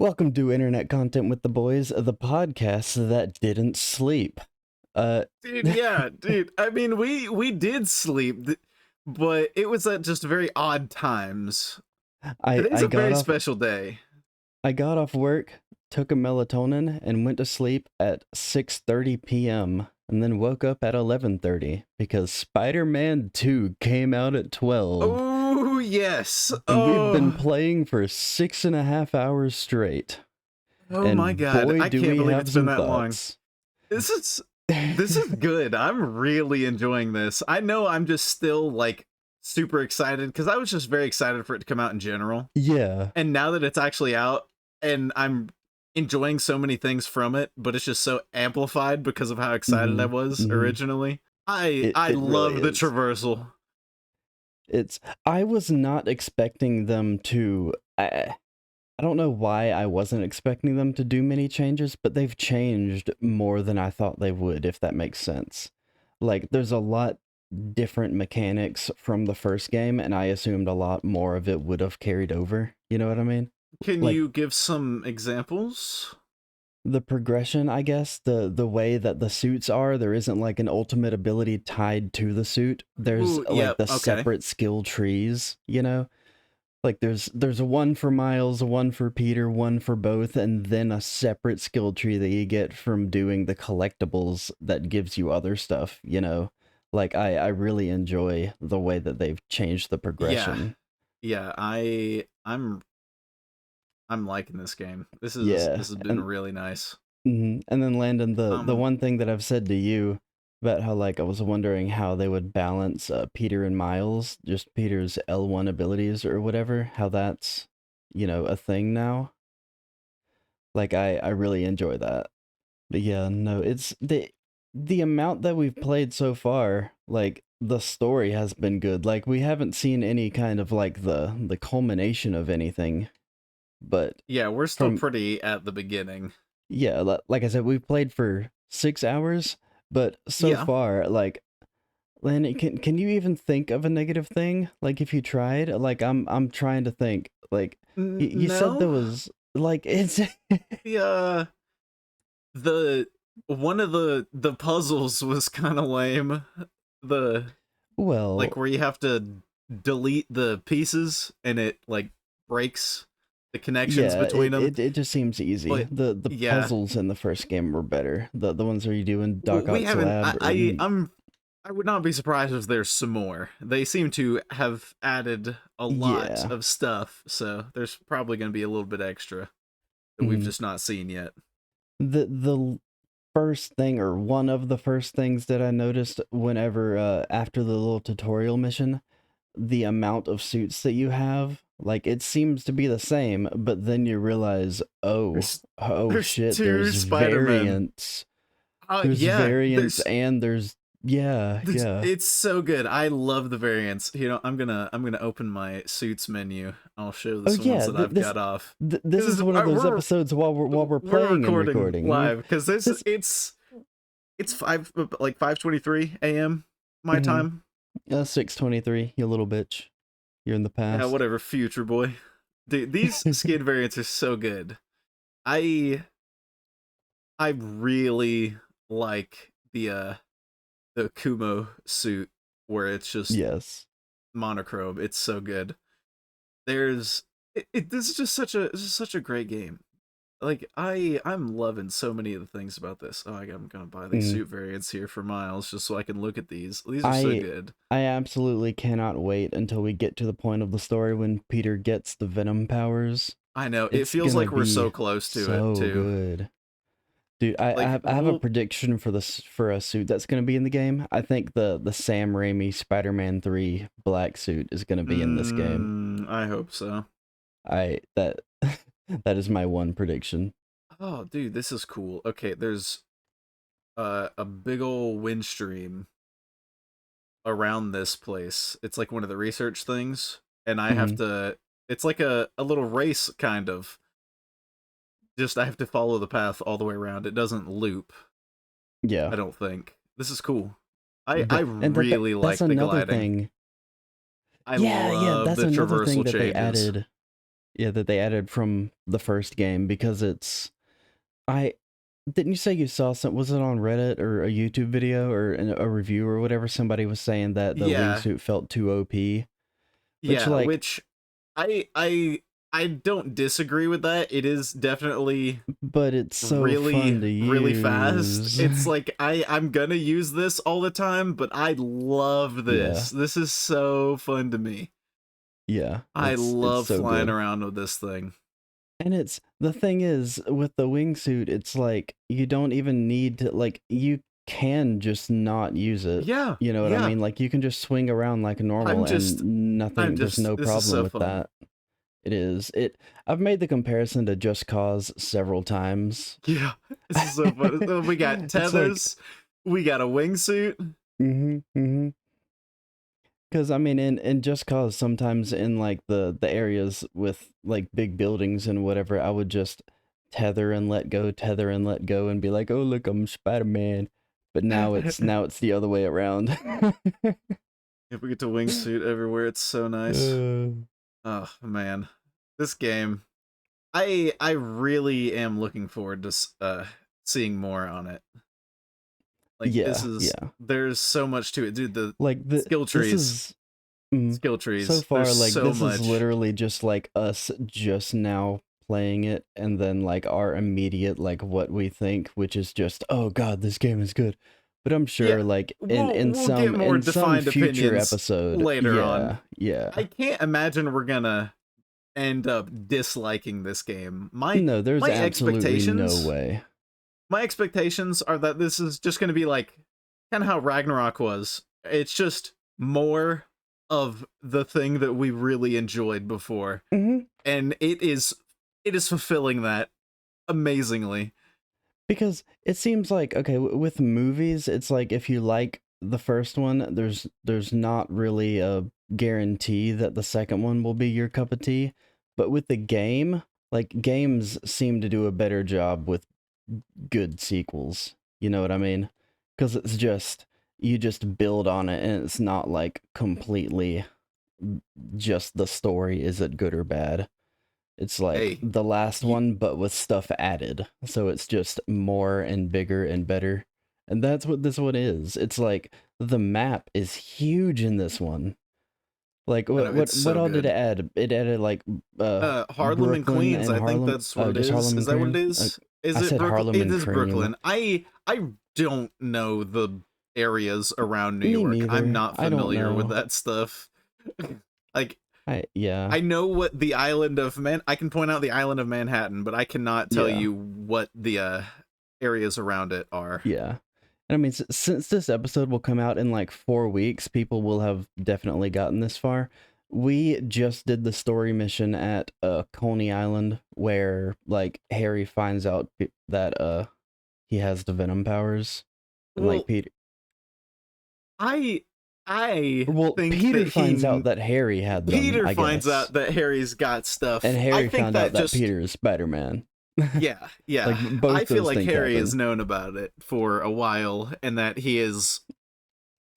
Welcome to Internet Content with the Boys, the podcast that didn't sleep. Uh, Dude, yeah, dude. I mean, we did sleep, but it was at just very odd times. I Today's I a got very off special day. I got off work, took a melatonin, and went to sleep at 6:30 p.m. and then woke up at 11:30 because Spider-Man 2 came out at 12, Oh, yes. and we've been Oh, playing for 6.5 hours straight. oh my And God. boy, I do can't we believe have it's been some that long. thoughts. This is this is good. I'm really enjoying this. I know I'm just still like super excited because I was just very excited for it to come out in general. Yeah. And now that it's actually out and I'm enjoying so many things from it, but it's just so amplified because of how excited I hmm was hmm originally. I It I it really love the is. traversal. I was not expecting them to. I don't know why I wasn't expecting them to do many changes, but they've changed more than I thought they would, if that makes sense. Like, there's a lot different mechanics from the first game, and I assumed a lot more of it would have carried over. You know what I mean? Can Like, you give some examples? the progression, I guess, the way that the suits are, there isn't like an ultimate ability tied to the suit. There's Ooh, like yep, the okay. separate skill trees, you know? Like there's a one for Miles, one for Peter, one for both, and then a separate skill tree that you get from doing the collectibles that gives you other stuff, you know? Like I really enjoy the way that they've changed the Yeah. progression. Yeah, I'm liking this game. Yeah. This has been And really nice. and then Landon, the Um one thing that I've said to you about how like I was wondering how they would balance Peter and Miles, just Peter's L1 abilities or whatever, how that's, a thing now. Like I really enjoy that. But yeah, no, it's the amount that we've played so far, like the story has been good. Like we haven't seen any kind of like the culmination of anything, but yeah, we're still from pretty at the beginning. yeah, like I said, we've played for 6 hours, but so Yeah. far, like Lenny, can you even think of a negative thing? Like if you tried, like I'm trying to think. Like you said there No? was like it's Yeah. The one of the puzzles was kind of lame. The like well, where you have to delete the pieces and it like breaks the connections yeah, between it, them. it it just seems easy. But The yeah, puzzles in the first game were better. The ones where you do in we Doc haven't. lab or I would not be surprised if there's some more. They seem to have added a lot yeah. of stuff, so there's probably going to be a little bit extra that we've Mhm. just not seen yet. The first thing or one of the first things that I noticed whenever after the little tutorial mission, the amount of suits that you have, like it seems to be the same, but then you realize, There's oh there's shit, two Spider-Men. There's Yeah, variants there's and there's yeah, yeah. it's so good. I love the variants. I'm gonna open my suits menu. I'll show Oh the ones yeah, that I've got off this is because one of those we're episodes while we're we're playing and recording recording. live because this This it's 5:23 a.m. my mm-hmm. time. 6:23, you little bitch. You're in the Yeah, past. whatever, future boy. Dude, these skin variants are so good. I I really like the Kumo suit where it's just Yes. monochrome. It's so good. This is just this is such a great game. Like I'm loving so many of the things about this. Oh, I'm gonna buy these Mm. suit variants here for Miles just so I can look at these. These are so I good. I absolutely cannot wait until we get to the point of the story when Peter gets the Venom powers. I know it It's feels gonna like we're so be close to it so too. good. Dude, Like I have a we'll prediction for this for a suit that's gonna be in the game. I think the Sam Raimi Spider-Man 3 black suit is gonna be in this game. I hope so. I that that is my one prediction. Oh, dude, this is cool. Okay, there's a big old wind stream around this place. It's like one of the research things, and I have Mhm. to. It's like a little race kind of. Just I have to follow the path all the way around. It doesn't loop. Yeah. I don't think. This is cool. I And really that's like the another gliding. thing. I Yeah, love that's the another thing traversal that they changes. added. Yeah, that they added from the first game because it's I didn't you say you saw some was it on Reddit or a YouTube video or a review or whatever somebody was saying that the Yeah, wingsuit felt too OP, which yeah, like which I don't disagree with that. It is definitely but it's so really fun to really fast. use. It's like I'm gonna use this all the time, but I love Yeah. this. This is so fun to me. Yeah. I It's love so flying good. around with this thing. And it's the thing is with the wingsuit, it's like you don't even need to like you can just not use it. Yeah, You know what I yeah. mean? Like you can just swing around like I'm normal just and nothing there's no this is problem so with fun. that. It is. I've made the comparison to Just Cause several times. Yeah, this is so fun. We got It's like tethers, we got a wingsuit. mm-hmm. Because I mean, in Just Cause, sometimes in like the areas with like big buildings and whatever, I would just tether and let go, and be like, "Oh, look, I'm Spider Man." But now it's the other way around. If we get to wingsuit everywhere, it's so nice. Oh man, this game. I really am looking forward to seeing more on it. Like this Yeah, is yeah. there's so much to it, dude. The Like skill this trees, is mm, skill so trees. There's far like so this is much. literally just like us just now playing it, and then like our immediate like what we think, which is just oh god, this game is good. But I'm Yeah, sure like we'll get more in some defined future opinions episode, later on. yeah, yeah. I can't imagine we're gonna end up disliking this game. No, there's My absolutely no expectations way. my expectations are that this is just going to be like kind of how Ragnarok was. It's just more of the thing that we really enjoyed before, Hmm. and it is fulfilling that amazingly. Because it seems like okay, with movies, it's like if you like the first one, there's not really a guarantee that the second one will be your cup of tea. But with the game, like games seem to do a better job with good sequels. You know what I mean? Because it's just you just build on it, and it's not like completely just the story. Is it good or bad? It's like Hey, the last you, one, but with stuff added. So it's just more and bigger and better. And that's what this one is. It's like the map is huge in this one. Like I know it's what so all did it good. add? It added like Harlem and Brooklyn Queens, and I think Harlem. that's what Oh, it just is. Harlem Is and that what it Cream. is? I Is it said Brooklyn? Harlem It and is Cream. Brooklyn. I don't know the areas around New Me York. I'm neither. not I don't familiar with know. that stuff. Like Yeah. I know what the island of Man. I can point out the island of Manhattan, but I cannot tell Yeah. you what the areas around it are. Yeah. And I mean, since this episode will come out in like 4 weeks, people will have definitely gotten this far. We just did the story mission at Coney Island where like Harry finds out that he has the venom powers, and like Well, Peter I I well think Peter that finds out that Harry had them, Peter I finds guess. out that Harry's got And stuff. I Harry think found out that that just Peter is Spider-Man. yeah, Like yeah. I both feel those like things Harry happen. has known about it for a while, and that he is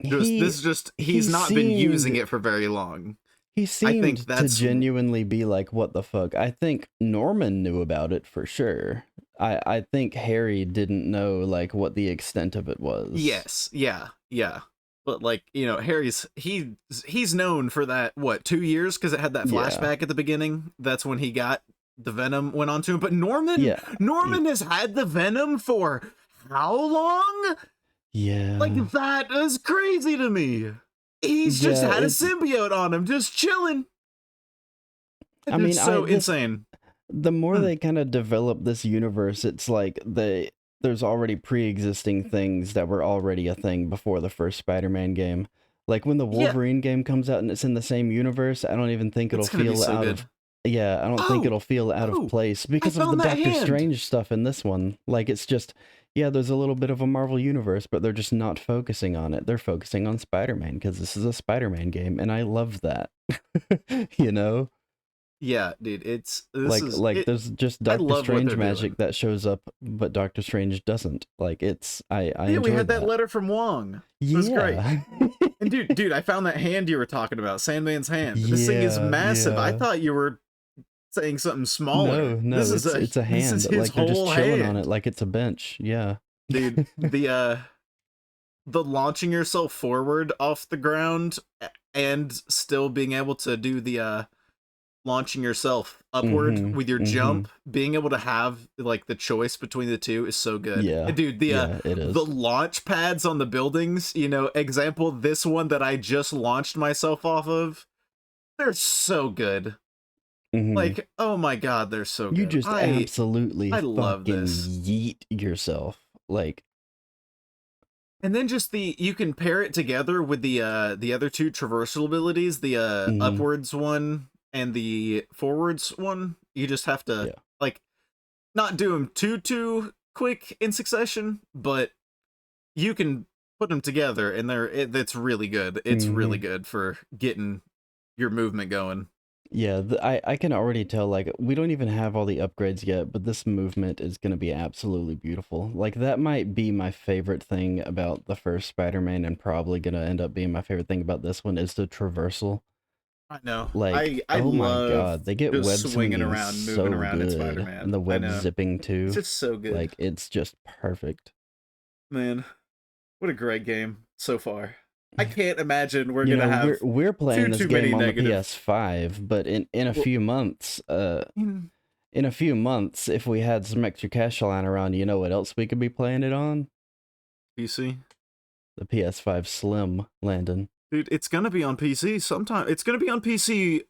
just He he he's not been using seemed it for very long. He I think seemed to that's genuinely be like, what the fuck? I think Norman knew about it for sure. I think Harry didn't know like what the extent of it was. yes, yeah, yeah. But like, you know, he's known for that what, 2 years, because it had that Yeah. flashback at the beginning. That's when he got the venom went on to him. But Yeah. Norman has had the venom for how long? Yeah. Like that is crazy to me. He's just Yeah, had a it's symbiote on him, just chilling. I It's mean, I so this insane. the more Mm, they kind of develop this universe, it's like there's already pre-existing things that were already a thing before the first Spider-Man game. Like when the yeah, Wolverine game comes out and it's in the same universe, I don't even think it'll it's gonna be feel so out good. of yeah, I don't think Oh, it'll feel out of oh, place I because of the found that Doctor hand. Strange stuff in this one. Like it's just yeah, there's a little bit of a Marvel universe, but they're just not focusing on it. They're focusing on Spider-Man because this is a Spider-Man game and I love that. You know? Yeah, dude, it's this is Like it. there's just I Doctor love what they're Strange doing. magic that shows up, but Doctor Strange doesn't. Like it's I Yeah, we had enjoyed that that. letter from Wong. It was great. Yeah. And dude, I found that hand you were talking about, Sandman's hand. This thing is Yeah, massive. I yeah. thought you were saying something No, smaller. no, it's a This is hand. his Like they're just whole chilling on it hand, like it's a bench. Yeah. dude. The launching yourself forward off the ground and still being able to do the launching yourself upward Mm-hmm. with your Mm-hmm. jump, being able to have like the choice between the two is so good. Yeah. And dude, Yeah, it the is. launch pads on the buildings, example, this one that I just launched myself off of, they're so good. Mm-hmm. Like, oh my god, they're so You good. just absolutely I love fucking this. yeet yourself. Like, And then just you can pair it together with the other two traversal abilities, the mm-hmm. upwards one and the forwards one. You just have to Yeah. like not do them too quick in succession, but you can put them together and it's really good. It's Mm-hmm. really good for getting your movement going. Yeah, I can already tell, like, we don't even have all the upgrades yet, but this movement is going to be absolutely beautiful. Like, that might be my favorite thing about the first Spider-Man, and probably going to end up being my favorite thing about this one is the traversal. I know. Like, I oh my love god, they get just web swinging swinging around, moving so around in good, and Spider-Man. the I web know. zipping It's too. just so good. Like, it's just perfect. Man, what a great game so far. I can't imagine we're You gonna know, we're have we're playing this too many game on the negative. PS5, but in a Well, few months, mm, in a few months, if we had some extra cash lying around, you know what else we could be playing it on? PC, The PS5 Slim, Landon. dude, it's gonna be on PC sometime. It's gonna be on PC,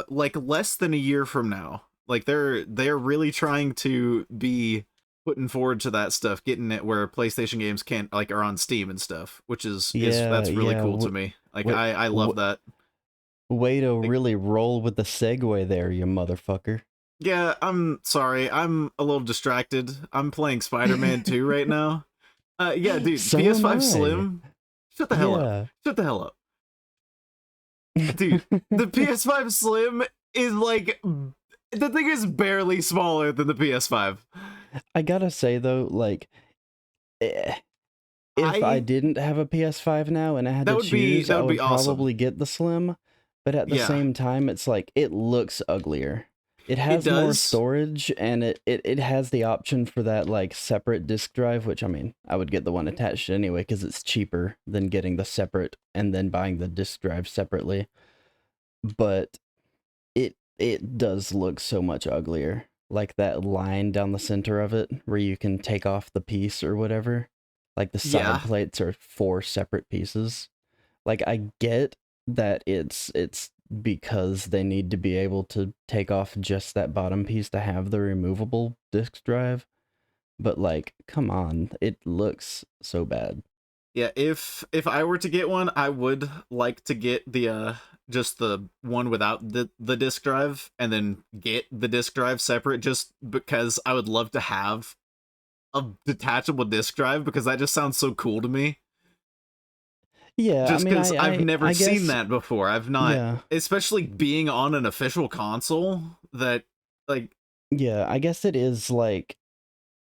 like less than a year from now. Like they're really trying to be putting forward to that stuff, getting it where PlayStation games can't like are on Steam and stuff, which is Yeah, that's really yeah. cool to me. Like Wait, I love w- that. way to Like, really roll with the segue there, you motherfucker. yeah, I'm sorry. I'm a little distracted. I'm playing Spider-Man 2 right now. Yeah, dude, So am PS5 I. Slim. Shut the hell up. Yeah. Shut the hell up. Dude, the PS5 Slim is like the thing is barely smaller than the PS5. I gotta say though, like, eh, if I I didn't have a PS5 now and I had to choose, that I would be would awesome. probably get the Slim. But at the Yeah, same time, it's like it looks uglier. It it has more does. storage, and it has the option for that like separate disk drive, which I mean, I would get the one attached anyway because it's cheaper than getting the separate and then buying the disk drive separately. But it does look so much uglier. Like that line down the center of it where you can take off the piece or whatever. Like the side Yeah. plates are four separate pieces. Like I get that it's because they need to be able to take off just that bottom piece to have the removable disk drive, but like come on, it looks so bad. Yeah, if I were to get one, I would like to get the just the one without the disk drive and then get the disk drive separate just because I would love to have a detachable disk drive because that just sounds so cool to me. Yeah, I Just mean because I've never I seen guess that before. I've not, yeah. especially being on an official console that like Yeah, I guess it is like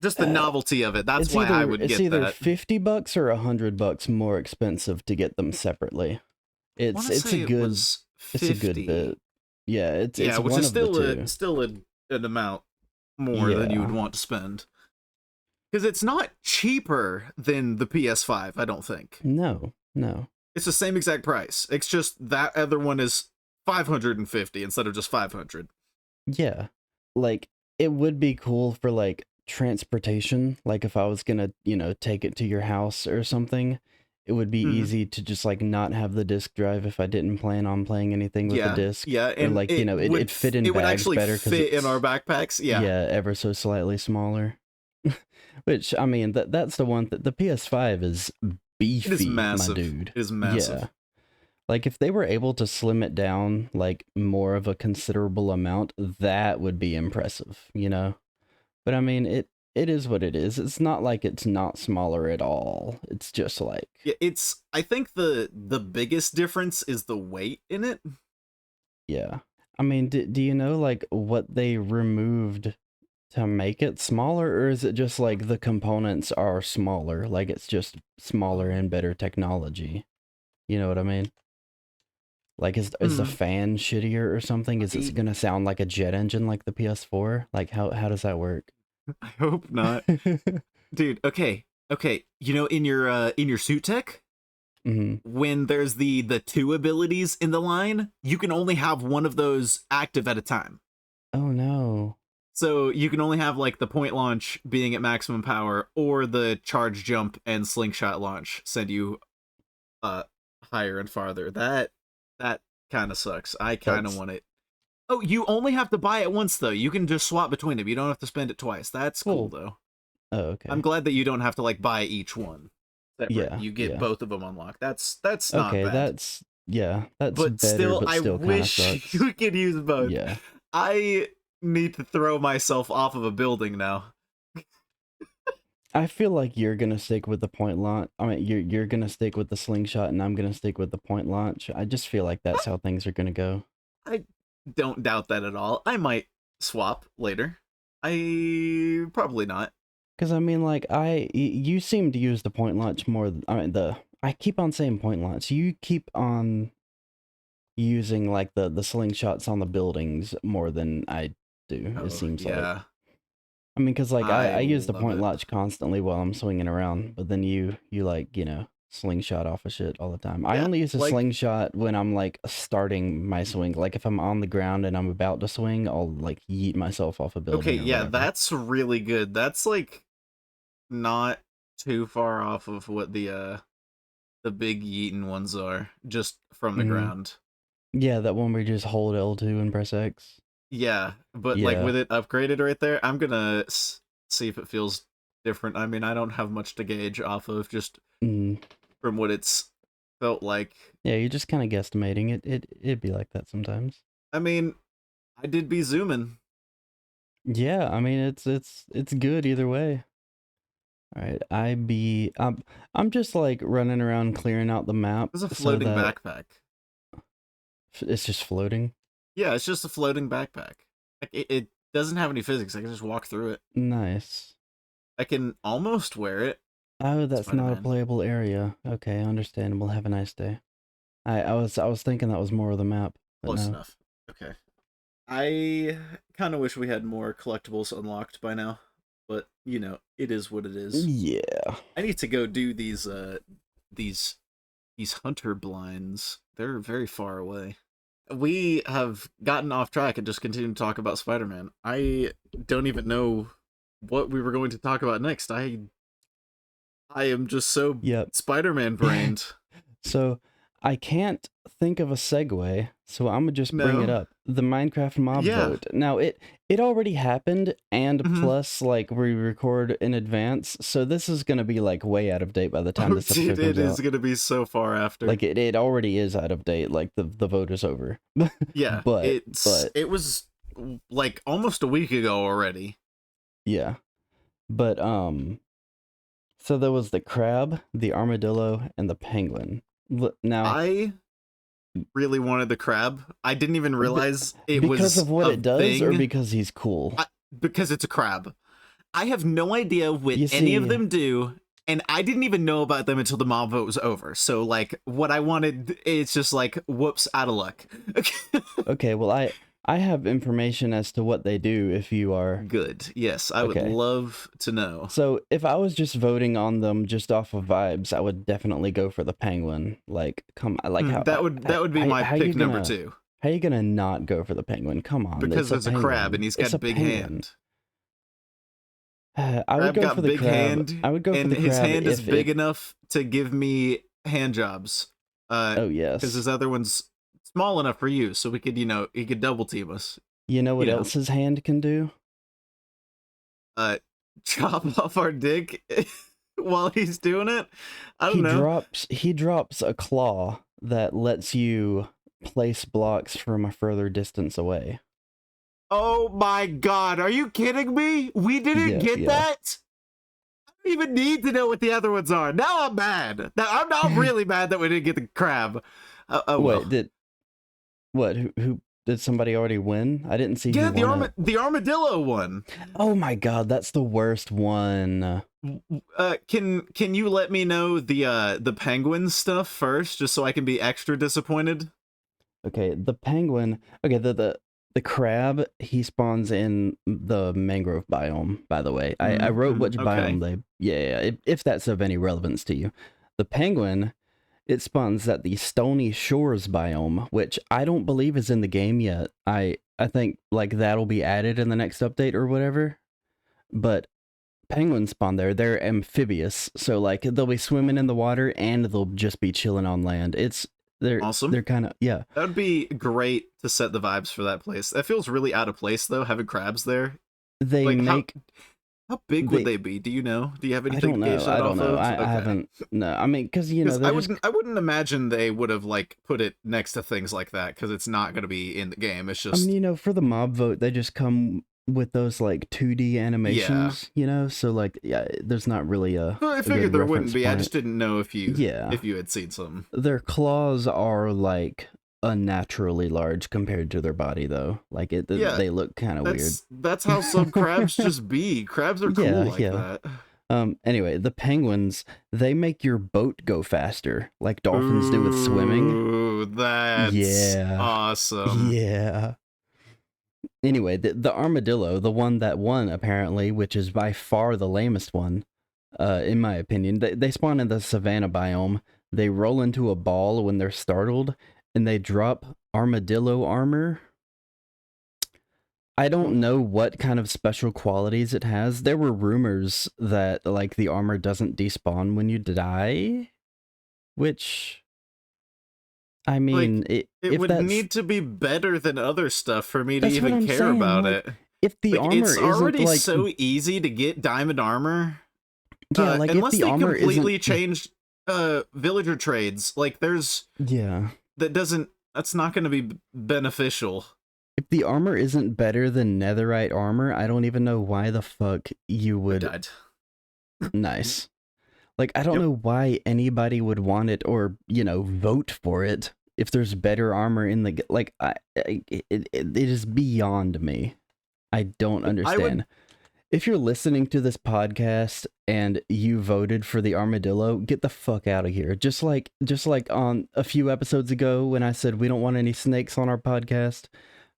just the uh, novelty of it. That's why I would it's get either that. $50 or $100 more expensive to get them separately. I want to It's a say it good was it's a good 50. bit. Yeah, Yeah, it's which one is of the still two. an amount more than you would Yeah. want to spend. Because it's not cheaper than the PS5, I don't think. No, no. It's the same exact price. It's just that other one is 550 instead of just 500. Yeah. Like it would be cool for like transportation, like if I was going to, take it to your house or something, it would be Mm-hmm. easy to just like not have the disk drive if I didn't plan on playing anything with the Yeah, disc, yeah, or and like, it fit in it would bags actually better cuz fit in our it's backpacks. Yeah, yeah, ever so slightly smaller. Which I mean, that's the one that the PS5 is it is beefy, my massive. dude. It is Yeah. massive. Like if they were able to slim it down like more of a considerable amount, that would be impressive. But I mean, it is what it is. It's not like it's not smaller at all. It's just like Yeah, it's. I think the biggest difference is the weight in it. yeah. I mean, do you know like what they removed to make it smaller, or is it just like the components are smaller, like it's just smaller and better technology? You know what I mean? Like, is the fan shittier or something? Is it gonna sound like a jet engine like the PS4? Like, how does that work? I hope not. Dude, okay. You know, in your suit tech, when there's the two abilities in the line, you can only have one of those active at a time. Oh no. So you can only have like the point launch being at maximum power, or the charge jump and slingshot launch send you higher and farther. That kind of sucks. I kind of want it. Oh, you only have to buy it once though. You can just swap between them. You don't have to spend it twice. That's cool though. Oh, okay. I'm glad that you don't have to like buy each one separate. Yeah, You get both of them unlocked. That's not okay. bad. That's but better, still, but still I wish sucks. you could use both. Yeah. I need to throw myself off of a building now. I feel like you're gonna stick with the point launch. I mean, you're gonna stick with the slingshot, and I'm gonna stick with the point launch. I just feel like that's how things are gonna go. I don't doubt that at all. I might swap later. I probably not. Because I mean, like you seem to use the point launch more. I mean, I keep on saying point launch. You keep on using like the slingshots on the buildings more than I do. It seems like. I mean, because like I use the point launch constantly while I'm swinging around, but then you like, you know, slingshot off of shit all the time. I only use a slingshot when I'm like starting my swing. Like if I'm on the ground and I'm about to swing, I'll like yeet myself off a building. Okay, yeah, that's really good. That's like not too far off of what the big yeetin' ones are, just from the ground. Yeah, that one where you just hold L2 and press X. Yeah, but like with it upgraded right there, I'm gonna see if it feels different. I mean, I don't have much to gauge off of, just from what it's felt like. Yeah, you're just kind of guesstimating. It'd be like that sometimes. I mean, I did be zooming. Yeah, I mean it's good either way. All right, I'm just like running around clearing out the map. It's a floating backpack. It's just floating. Yeah, it's just a floating backpack. Like, it doesn't have any physics. I can just walk through it. Nice. I can almost wear it. Oh, that's not a playable area. Okay, understandable. Have a nice day. I was thinking that was more of the map. Close enough. Okay. I kind of wish we had more collectibles unlocked by now, but you know, it is what it is. Yeah. I need to go do these hunter blinds. They're very far away. We have gotten off track and just continued to talk about Spider-Man. I don't even know what we were going to talk about next. I am just so Spider-Man brained. So I can't think of a segue, so I'm gonna just bring it up. The Minecraft mob vote. Now it already happened, and plus like we record in advance, so this is gonna be like way out of date by the time this episode comes out. It is gonna be so far after. Like it already is out of date. Like the vote is over. Yeah, but it was like almost a week ago already. Yeah, but so there was the crab, the armadillo, and the penguin. Now I really wanted the crab. I didn't even realize it was because of what it does, or because he's cool. Because it's a crab. I have no idea what any of them do, and I didn't even know about them until the mob vote was over. So like, what I wanted, it's just like, whoops, out of luck. Okay, well I have information as to what they do if you are... Good. Yes, I would love to know. So if I was just voting on them just off of vibes, I would definitely go for the penguin. Like, come on, like how that would be my pick number 2. How are you gonna not go for the penguin? Come on, because there's a crab and he's got a big hand. I would go for the crab. Hand, I would go for the crab. And his hand is big enough to give me hand jobs. Oh yes, because his other one's small enough for you, so we could, you know, he could double team us. You know what else his hand can do? Chop off our dick while he's doing it. I don't know. He drops a claw that lets you place blocks from a further distance away. Oh my god, are you kidding me? We didn't get that? I don't even need to know what the other ones are. Now I'm mad. Now I'm really mad that we didn't get the crab. Wait, who did somebody already win? I didn't see. Yeah, the armadillo one. Oh my god, that's the worst one. Can you let me know the penguin stuff first, just so I can be extra disappointed? Okay, the penguin. Okay, the crab, he spawns in the mangrove biome. By the way, I wrote which Okay. biome they. Yeah, if that's of any relevance to you. The penguin, it spawns at the stony shores biome, which I don't believe is in the game yet. I think like that'll be added in the next update or whatever. But penguins spawn there. They're amphibious, so like they'll be swimming in the water and they'll just be chilling on land. They're Awesome. kind of, yeah. That would be great to set the vibes for that place. That feels really out of place though, having crabs there. They Like make how big would they they be? Do you know? Do you have I anything don't to gauge know. that I don't off know. of? I Okay. haven't. No, I mean, because Because they're just I wouldn't imagine they would have like put it next to things like that because it's not going to be in the game. It's I mean, just for the mob vote, they just come with those like 2D yeah. animations, so like yeah, there's not really Well, I a good figured there wouldn't reference be. I point. just didn't know Yeah, if you had seen some. their claws are like unnaturally large compared to their body though. Like Yeah, they look kind of weird. that's how some crabs just be. Crabs are cool Yeah, like yeah. that. Anyway, the penguins, they make your boat go faster, like dolphins do with swimming. Ooh, that's Yeah. awesome. Yeah. Anyway, the armadillo, the one that won apparently, which is by far the lamest one, in my opinion, they spawn in the savanna biome. They roll into a ball when they're startled, and they drop armadillo armor. I don't know what kind of special qualities it has. There were rumors that like the armor doesn't despawn when you die, which I Like mean, it if would that's need to be better than other stuff for me to that's what even I'm care saying. about Like, it. if the Like armor it's isn't already like so easy to get diamond armor. yeah, like if Unless the they armor isn't completely changed villager trades, like there's yeah, that's not going to be beneficial. if the armor isn't better than netherite armor, I don't even know why the fuck you I would died. nice. Like I don't Yep. know why anybody would want it or, vote for it if there's better armor in the like it is beyond me. I don't I would understand. If you're listening to this podcast and you voted for the armadillo, get the fuck out of here. Just like on a few episodes ago when I said we don't want any snakes on our podcast.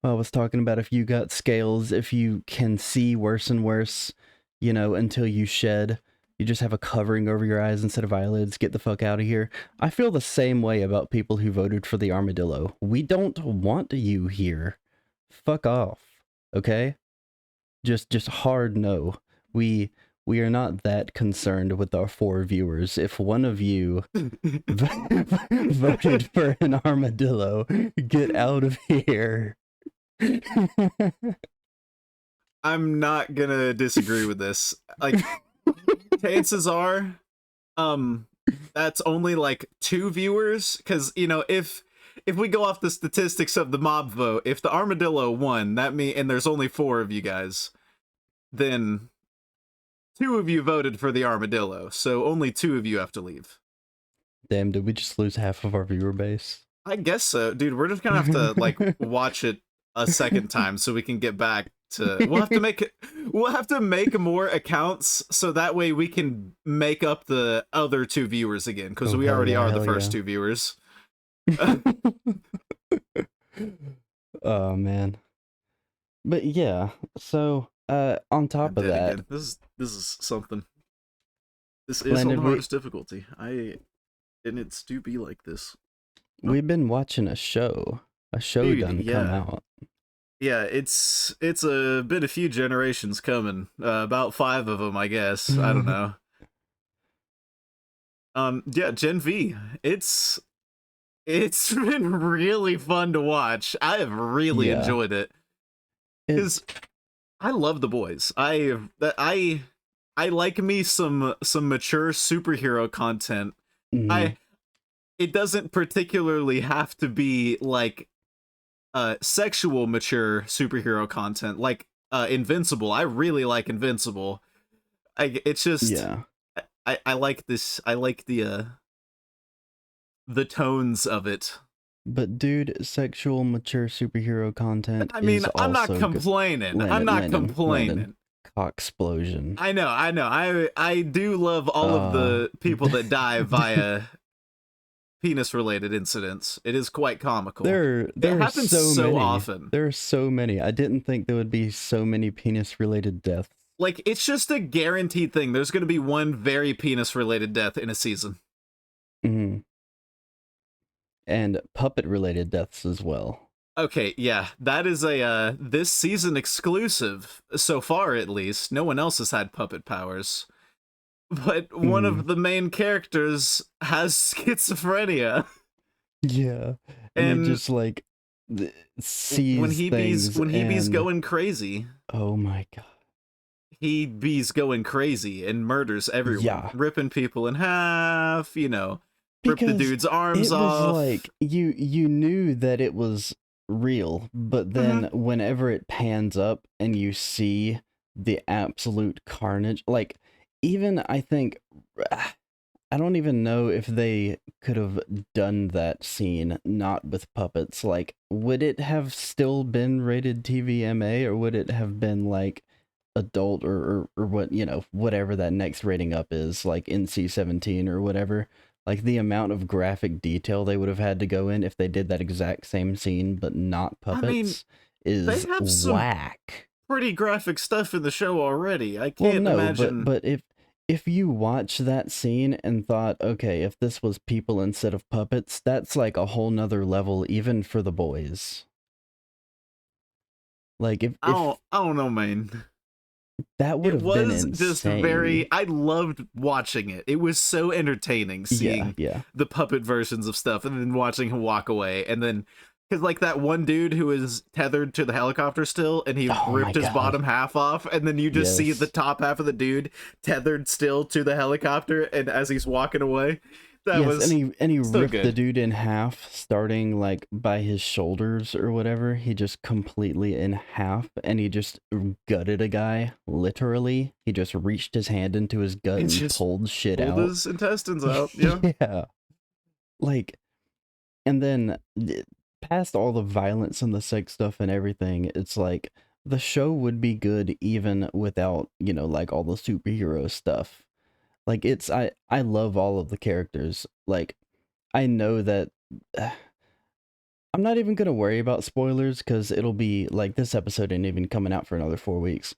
I was talking about if you got scales, if you can see worse and worse, until you shed, you just have a covering over your eyes instead of eyelids, get the fuck out of here. I feel the same way about people who voted for the armadillo. We don't want you here. Fuck off. Okay? Just hard no. We are not that concerned with our 4 viewers. If one of you voted for an armadillo, get out of here. I'm not going to disagree with this. Like chances are that's only like 2 viewers cuz if we go off the statistics of the mob vote, if the armadillo won, and there's only 4 of you guys, then 2 of you voted for the armadillo, so only 2 of you have to leave. Damn, did we just lose half of our viewer base? I guess so, dude. We're just gonna have to like watch it a second time so we can get back to. We'll have to make more accounts so that way we can make up the other 2 viewers again because Oh, we hell already yeah, are the hell first yeah. 2 viewers. Oh man. But yeah, so on top I'm of dead that, again. This is something. This is on Landon, the hardest difficulty. And it's do be like this. we've been watching a show. A show Dude, done come out. Yeah, it's been a few generations coming. About 5 of them, I guess. I don't know. Yeah, Gen V. It's been really fun to watch. I have really Yeah. enjoyed it because I love the boys. I like me some mature superhero content. Mhm. It doesn't particularly have to be like sexual mature superhero content like Invincible. I really like Invincible. It's just Yeah. I like this. I like the tones of it. But dude, sexual mature superhero content I mean, is I'm not also complaining. I'm not complaining. Cocksplosion. I know. I do love all of the people that die via penis related incidents. It is quite comical. It There are happens so so many. often. There are so many. I didn't think there would be so many penis related deaths. Like, it's just a guaranteed thing. There's going to be one very penis related death in a season. Hmm. And puppet related deaths as well. Okay, yeah, that is a this season exclusive so far, at least. No one else has had puppet powers, but one Mhm. of the main characters has schizophrenia, Yeah. And it and just like sees things when he be's and going crazy, oh my god. he be's going crazy and murders everyone, Yeah. ripping people in half. Rip the Because dude's arms it was off. like you knew that it was real, but then Mhm. whenever it pans up and you see the absolute carnage, like even I think I don't even know if they could have done that scene not with puppets. Like, would it have still been rated TVMA or would it have been like adult or what, whatever that next rating up is, like NC-17 or whatever? Like, the amount of graphic detail they would have had to go in if they did that exact same scene but not I mean, puppets they is have some whack. pretty graphic stuff in the show already. I Well, can't no, imagine. but if you watch that scene and thought, okay, if this was people instead of puppets, that's like a whole nother level, even for the boys. Like if I don't know, man. that would It have been was just insane. very. I loved watching it. It was so entertaining Yeah, seeing yeah. the puppet versions of stuff, and then watching him walk away, and then because like that one dude who is tethered to the helicopter still, and he Oh my ripped his god. bottom half off, and then you just see the Yes. top half of the dude tethered still to the helicopter, and as he's walking away, that Yes, was and he so ripped the good. dude in half, starting like by his shoulders or whatever. He just completely in half, and he just gutted a guy. Literally, he just reached his hand into his gut And and just pulled shit pulled out. his intestines out. Yeah. Yeah, like, and then past all the violence and the sex stuff and everything, it's like the show would be good even without like all the superhero stuff. Like I love all of the characters. Like I know that I'm not even gonna worry about spoilers because it'll be like this episode ain't even coming out for another 4 weeks.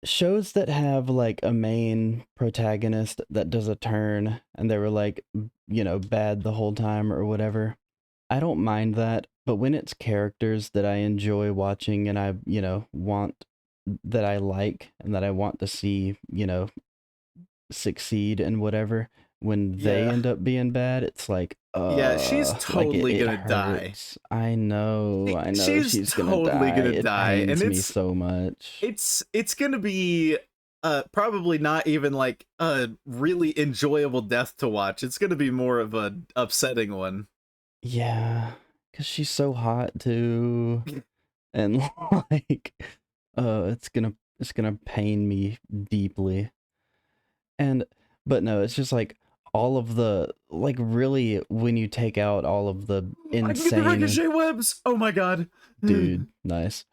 Shows that have like a main protagonist that does a turn and they were like, bad the whole time or whatever. I don't mind that, but when it's characters that I enjoy watching and I, want that I like and that I want to see, succeed and whatever, when they Yeah. end up being bad, it's like Yeah, she's like totally it gonna die. hurts. I know She's she's gonna totally die. gonna It die, and pains me so much. it's gonna be probably not even like a really enjoyable death to watch. It's gonna be more of a upsetting one. Yeah, because she's so hot too. And like it's gonna pain me deeply. And but no, it's just like all of the like really when you take out all of the I can get the insane ricochet webs. Oh my god. dude, nice.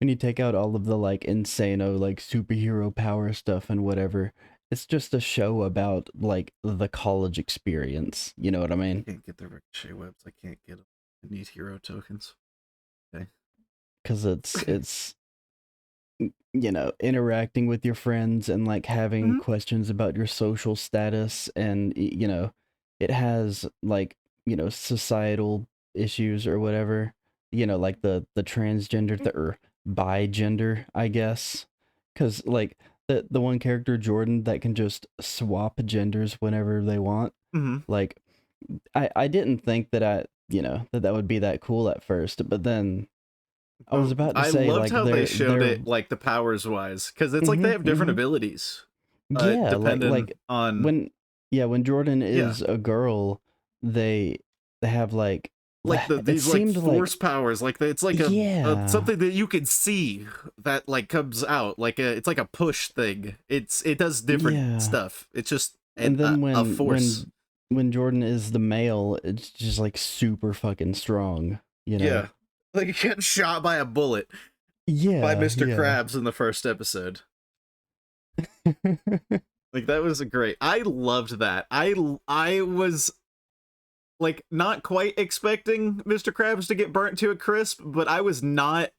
When you take out all of the like insano like superhero power stuff and whatever, it's just a show about like the college experience. You know what I I mean? can't get the ricochet webs. I can't get them. I need hero tokens. Okay. Because it's interacting with your friends and like having Mhm. questions about your social status and it has like societal issues or whatever, like the transgender or bi-gender, I guess, because like the one character Jordan that can just swap genders whenever they want. Mhm. Like I didn't think that that would be that cool at first, but then I was about to I say loved like how they showed they're it like the powers wise, because it's like they mhm, have different mhm. abilities Yeah, depending like on. when when Jordan Yeah, is a girl, they have like like it these like seemed like force powers, like it's like a yeah, something that you can see that like comes out like it's like a push thing. It does different yeah. stuff. It's just And then a when force. Jordan is the male, it's just like super fucking strong, you know. Yeah, like you get shot by a bullet by Yeah, Mr. yeah. Krabs in the first episode. Like that was a great. I loved that. I was like not quite expecting Mr. Krabs to get burnt to a crisp, but I was not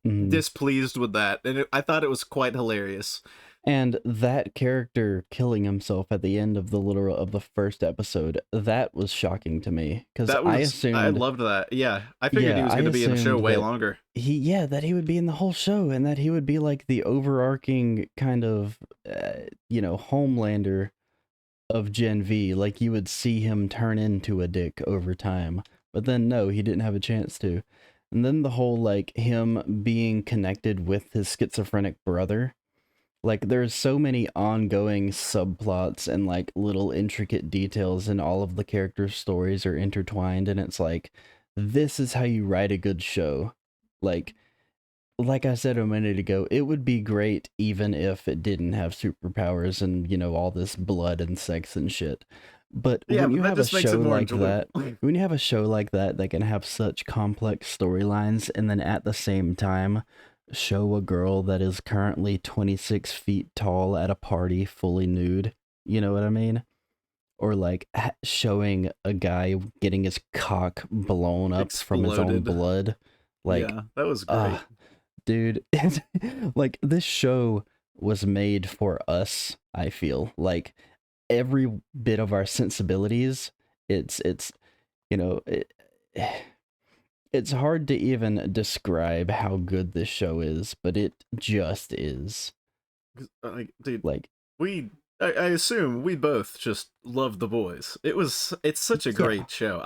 Mhm. displeased with that, and I thought it was quite hilarious. And that character killing himself at the end of the first episode, that was shocking to me because I loved that. Yeah, I figured he yeah, was I going to be in the show assumed way that longer. that he would be in the whole show and that he would be like the overarching kind of Homelander of Gen V. Like you would see him turn into a dick over time, but then no, he didn't have a chance to. And then the whole like him being connected with his schizophrenic brother, like there's so many ongoing subplots and like little intricate details in all of the characters' stories are intertwined, and it's like this is how you write a good show. Like like I said a minute ago, it would be great even if it didn't have superpowers and, all this blood and sex and shit. But Yeah, when but you that have a just makes it show more like enjoyable. that, when you have a show like that can have such complex storylines and then at the same time show a girl that is currently 26 feet tall at a party fully nude, you know what I mean? Or like showing a guy getting his cock blown up from his own Exploded. blood. Like, Yeah, that was great. dude, like this show was made for us, I feel. Like every bit of our sensibilities, it's you know, it, it's hard to even describe how good this show is, but it just is. Like, dude, Like, I assume we both just love The Boys. It's such a yeah. great show.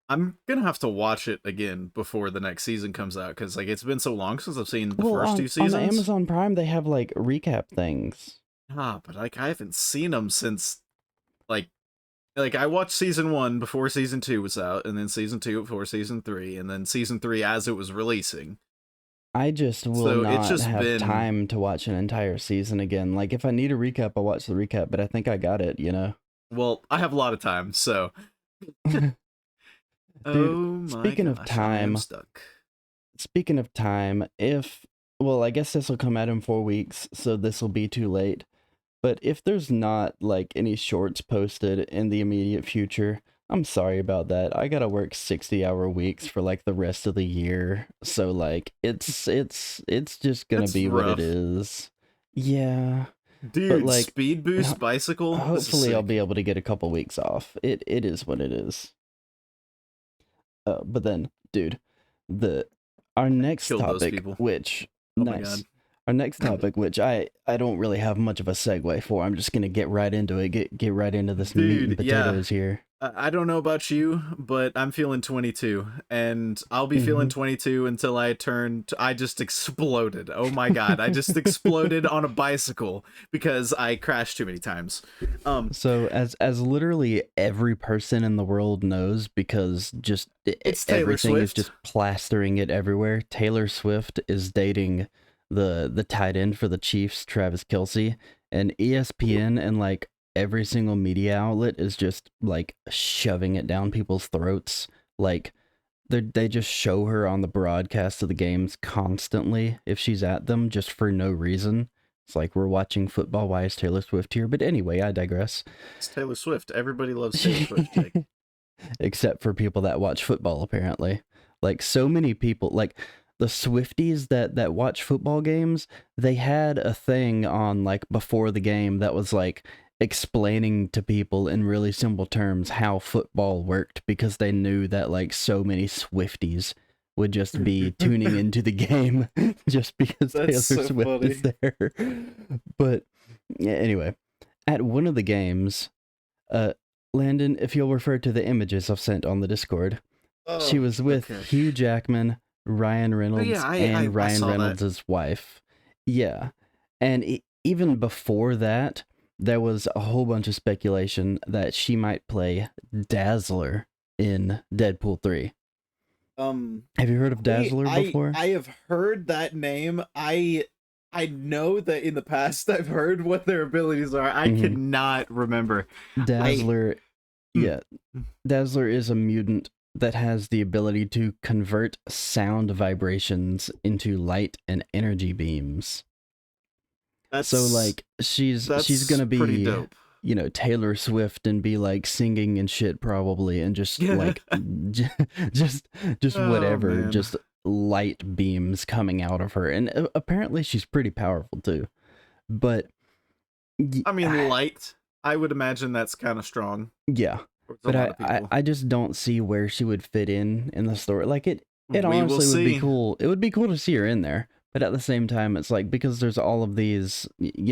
I'm gonna have to watch it again before the next season comes out because like it's been so long since I've seen the Well, first two on the seasons. Amazon Prime they have like recap things. But like I haven't seen them since like I watched season 1 before season 2 was out, and then season 2 before season 3, and then season 3 as it was releasing. I just will So it's not just have been time to watch an entire season again. Like if I need a recap, I'll watch the recap, but I think I got it, well, I have a lot of time, so Dude, oh my speaking of gosh, I am time, stuck. if well, I guess this will come out in 4 weeks, so this will be too late. But if there's not like any shorts posted in the immediate future, I'm sorry about that. I gotta work 60-hour weeks for like the rest of the year. So like it's just gonna That's be what it rough. is. Yeah. But Dude, like speed boost bicycle. This is hopefully I'll sick. be able to get a couple weeks off. It is what it is. But then, dude, the our next Killed those topic, people. which Oh my god. nice, our next topic, which I don't really have much of a segue for. I'm just gonna get right into it. Get right into this meat and Dude, yeah. potatoes here. I don't know about you, but I'm feeling 22, and I'll be feeling Hmm. 22 until I just exploded. Oh my god, I just exploded on a bicycle because I crashed too many times. Um, So as literally every person in the world knows, because just it's Taylor everything is Swift. just plastering it everywhere. Taylor Swift is dating the tight end for the Chiefs, Travis Kelce, and ESPN and like every single media outlet is just like shoving it down people's throats. Like they just show her on the broadcast of the games constantly if she's at them, just for no reason. It's like we're watching football. Why is Taylor Swift here? But anyway, I digress. It's Taylor Swift. Everybody loves Taylor Swift, Jake. Except for people that watch football, apparently. Like so many people, like the Swifties that watch football games, they had a thing on like before the game that was like explaining to people in really simple terms how football worked, because they knew that like so many Swifties would just be tuning into the game just because That's Taylor so Swift is funny. there. But yeah, anyway, at one of the games, uh, Landon, if you'll refer to the images I've sent on the Discord, she Oh, was with okay. Hugh Jackman, Ryan Oh yeah, Reynolds, and I Ryan saw that. Reynolds' wife. Yeah. And even before that, there was a whole bunch of speculation that she might play Dazzler in Deadpool 3. Um, Have you heard of Dazzler before? I have heard that name. I know that in the past I've heard what their abilities are. I Mm-hmm. cannot remember. I Dazzler, mm, yeah. Dazzler is a mutant that has the ability to convert sound vibrations into light and energy beams. So that's like she's that's gonna pretty be dope. Taylor Swift and be like singing and shit probably, and just like just Oh whatever, man. just light beams coming out of her. And apparently she's pretty powerful too. But I mean, light. I would imagine that's kind of strong. yeah. For a But lot of people. I just don't see where she would fit in the story. Like it We will honestly would be see. cool. It would be cool to see her in there. But at the same time, it's like, because there's all of these,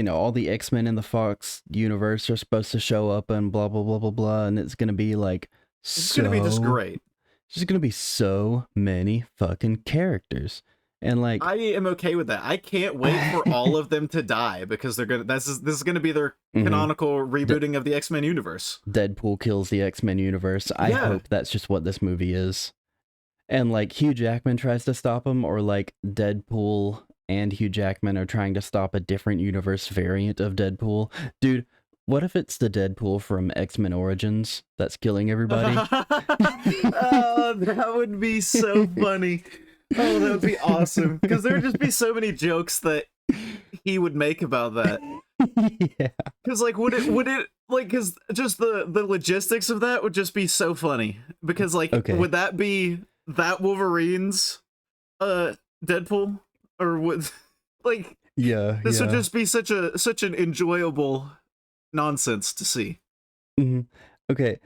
all the X-Men in the Fox universe are supposed to show up and blah, blah, blah, blah, blah. And it's going to be like, It's gonna be just great. There's going to be so many fucking characters. And like, I am okay with that. I can't wait for all of them to die because this is gonna be their canonical rebooting of the X-Men universe. Deadpool kills the X-Men universe. I Yeah. hope that's just what this movie is. And like Hugh Jackman tries to stop him, or like Deadpool and Hugh Jackman are trying to stop a different universe variant of Deadpool. Dude, what if it's the Deadpool from X-Men Origins that's killing everybody? Oh, that would be so funny. Oh, that would be awesome. Because there would just be so many jokes that he would make about that. Yeah. Because like, would it like, because just the logistics of that would just be so funny. Because like, would that be that Wolverine's Deadpool, or would like, this would just be such an enjoyable nonsense to see. Okay,